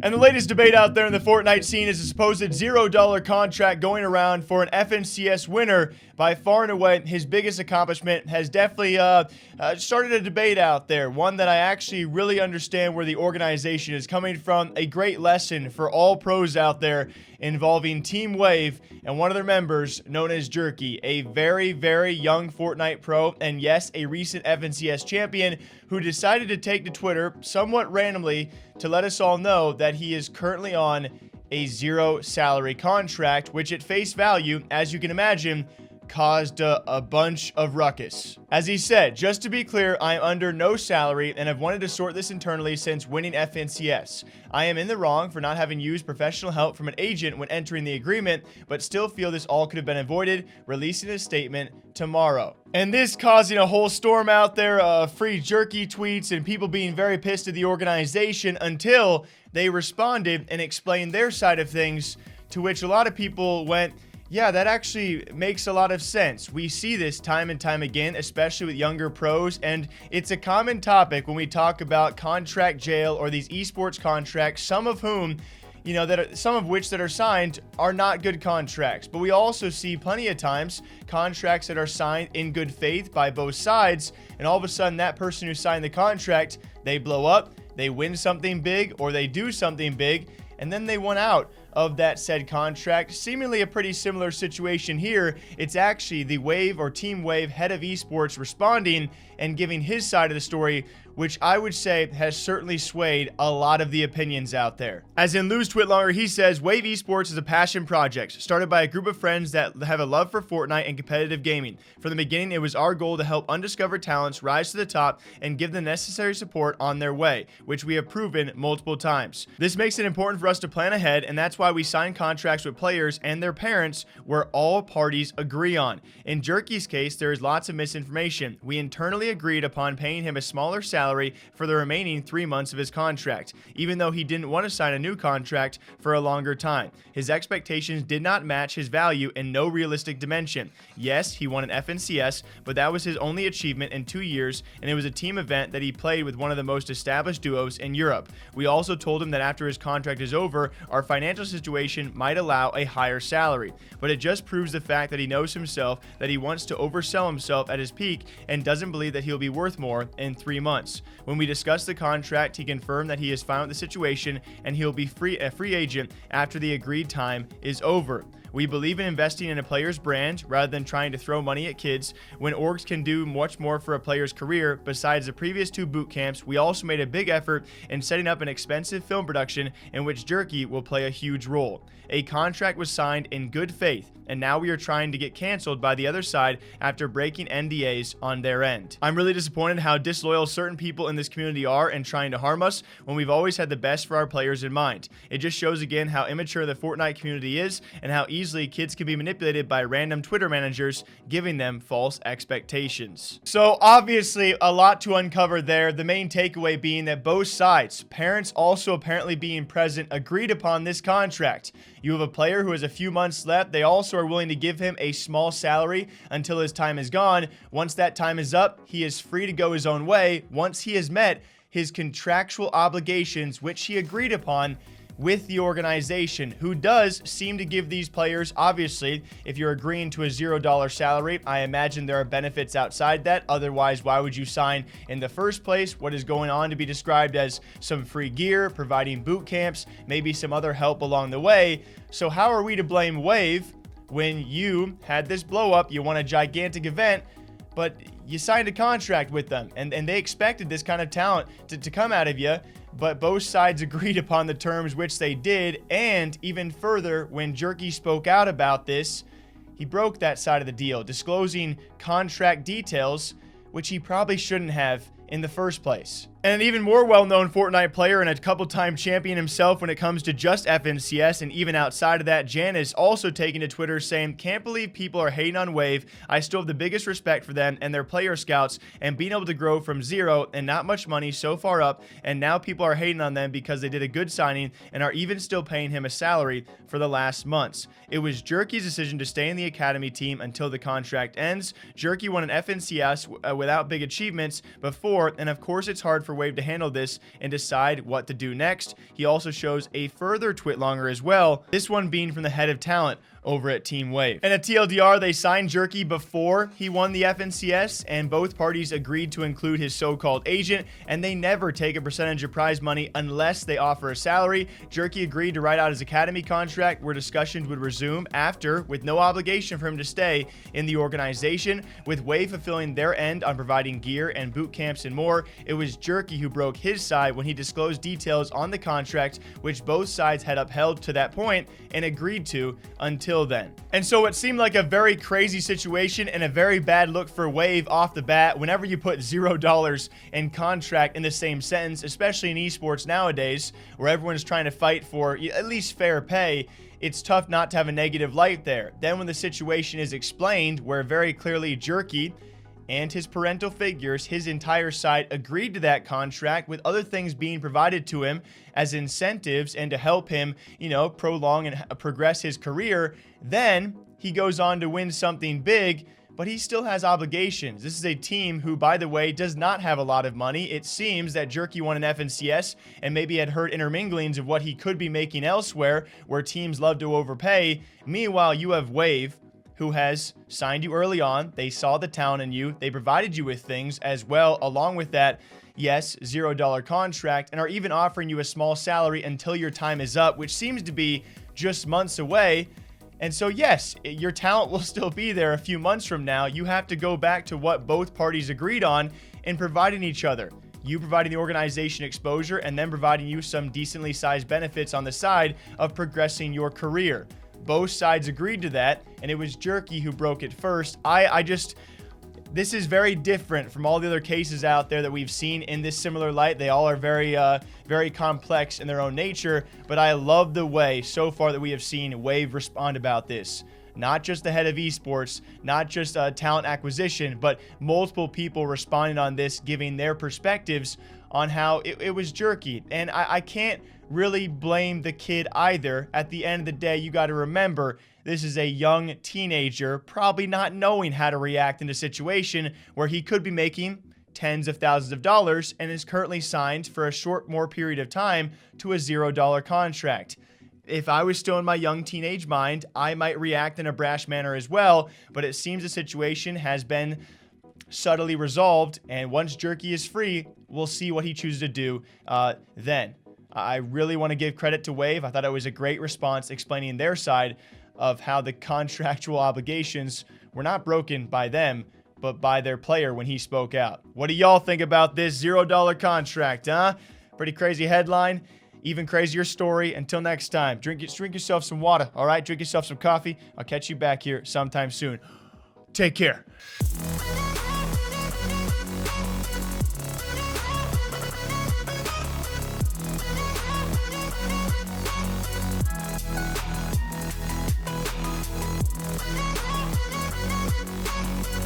And the latest debate out there in the Fortnite scene is a supposed $0 contract going around for an FNCS winner. By far and away, his biggest accomplishment has definitely started a debate out there. One that I actually really understand where the organization is coming from. A great lesson for all pros out there involving Team Wave and one of their members known as Jur3ky, a very, very young Fortnite pro, and yes, a recent FNCS champion who decided to take to Twitter somewhat randomly to let us all know that he is currently on a zero salary contract, which at face value, as you can imagine, caused a bunch of ruckus. As he said, just to be clear, I am under no salary and have wanted to sort this internally since winning FNCS. I am in the wrong for not having used professional help from an agent when entering the agreement, but still feel this all could have been avoided, releasing a statement tomorrow. And this causing a whole storm out there of free Jur3ky tweets and people being very pissed at the organization until they responded and explained their side of things, to which a lot of people went, yeah, that actually makes a lot of sense. We see this time and time again, especially with younger pros, and it's a common topic when we talk about contract jail or these esports contracts, some of whom, some of which that are signed are not good contracts. But we also see plenty of times contracts that are signed in good faith by both sides, and all of a sudden that person who signed the contract, they blow up, they win something big, or they do something big, and then they want out of that said contract. Seemingly a pretty similar situation here. It's actually the Wave or Team Wave head of esports responding and giving his side of the story, which I would say has certainly swayed a lot of the opinions out there. As in Lose Twit Longer, he says, Wave Esports is a passion project started by a group of friends that have a love for Fortnite and competitive gaming. From the beginning, it was our goal to help undiscovered talents rise to the top and give the necessary support on their way, which we have proven multiple times. This makes it important for us to plan ahead, and that's why we sign contracts with players and their parents where all parties agree on. In Jur3ky's case, there is lots of misinformation. We internally agreed upon paying him a smaller salary for the remaining 3 months of his contract, even though he didn't want to sign a new contract for a longer time. His expectations did not match his value in no realistic dimension. Yes, he won an FNCS, but that was his only achievement in 2 years, and it was a team event that he played with one of the most established duos in Europe. We also told him that after his contract is over, our financial situation might allow a higher salary, but it just proves the fact that he knows himself, that he wants to oversell himself at his peak and doesn't believe that he'll be worth more in 3 months. When we discussed the contract, he confirmed that he is fine with the situation and he'll be a free agent after the agreed time is over. We believe in investing in a player's brand rather than trying to throw money at kids. When orgs can do much more for a player's career, besides the previous 2 boot camps, we also made a big effort in setting up an expensive film production in which Jur3ky will play a huge role. A contract was signed in good faith, and now we are trying to get canceled by the other side after breaking NDAs on their end. I'm really disappointed how disloyal certain people in this community are and trying to harm us when we've always had the best for our players in mind. It just shows again how immature the Fortnite community is and how easily kids can be manipulated by random Twitter managers giving them false expectations. So obviously a lot to uncover there. The main takeaway being that both sides, parents also apparently being present, agreed upon this contract. You have a player who has a few months left. They also are willing to give him a small salary until his time is gone. Once that time is up, he is free to go his own way once he has met his contractual obligations, which he agreed upon with the organization, who does seem to give these players, obviously, if you're agreeing to a $0 salary, I imagine there are benefits outside that. Otherwise, why would you sign in the first place? What is going on to be described as some free gear, providing boot camps, maybe some other help along the way. So how are we to blame Wave when you had this blow up, you won a gigantic event, but you signed a contract with them and they expected this kind of talent to come out of you? But both sides agreed upon the terms, which they did, and even further, when Jur3ky spoke out about this, he broke that side of the deal, disclosing contract details, which he probably shouldn't have in the first place. And an even more well-known Fortnite player and a couple-time champion himself when it comes to just FNCS and even outside of that, Janice, also taking to Twitter saying, "Can't believe people are hating on Wave. I still have the biggest respect for them and their player scouts and being able to grow from zero and not much money so far up, and now people are hating on them because they did a good signing and are even still paying him a salary for the last months. It was Jur3ky's decision to stay in the academy team until the contract ends. Jur3ky won an FNCS without big achievements before, and of course it's hard for for Wave to handle this and decide what to do next. He also shows a further twitlonger as well, this one being from the head of talent over at Team Wave. And at TLDR, they signed Jur3ky before he won the FNCS, and both parties agreed to include his so-called agent, and they never take a percentage of prize money unless they offer a salary. Jur3ky agreed to write out his academy contract, where discussions would resume after, with no obligation for him to stay in the organization. With Wave fulfilling their end on providing gear and boot camps and more, it was Jur3ky who broke his side when he disclosed details on the contract, which both sides had upheld to that point and agreed to until then. And so it seemed like a very crazy situation and a very bad look for Wave off the bat whenever you put $0 in contract in the same sentence, especially in esports nowadays, where everyone's trying to fight for at least fair pay. It's tough not to have a negative light there. Then when the situation is explained, where very clearly Jur3ky and his parental figures, his entire side, agreed to that contract, with other things being provided to him as incentives and to help him, prolong and progress his career. Then he goes on to win something big, but he still has obligations. This is a team who, by the way, does not have a lot of money. It seems that Jur3ky won an FNCS and maybe had heard interminglings of what he could be making elsewhere, where teams love to overpay. Meanwhile, you have Wave, who has signed you early on. They saw the talent in you. They provided you with things as well, along with that, yes, $0 contract, and are even offering you a small salary until your time is up, which seems to be just months away. And so, yes, your talent will still be there a few months from now. You have to go back to what both parties agreed on in providing each other. You providing the organization exposure and then providing you some decently sized benefits on the side of progressing your career. Both sides agreed to that, and it was Jur3ky who broke it first. This is very different from all the other cases out there that we've seen in this similar light. They all are very complex in their own nature, but I love the way so far that we have seen Wave respond about this. Not just the head of esports, not just talent acquisition, but multiple people responding on this, giving their perspectives on how it was Jur3ky. And I can't really blame the kid either. At the end of the day, you got to remember, this is a young teenager, probably not knowing how to react in a situation where he could be making tens of thousands of dollars and is currently signed for a more period of time to a $0 contract. If I was still in my young teenage mind, I might react in a brash manner as well, but it seems the situation has been subtly resolved, and once Jur3ky is free, we'll see what he chooses to do then. I really want to give credit to Wave. I thought it was a great response explaining their side of how the contractual obligations were not broken by them, but by their player when he spoke out. What do y'all think about this $0 contract, huh? Pretty crazy headline. Even crazier story. Until next time, drink yourself some water, all right? Drink yourself some coffee. I'll catch you back here sometime soon. Take care.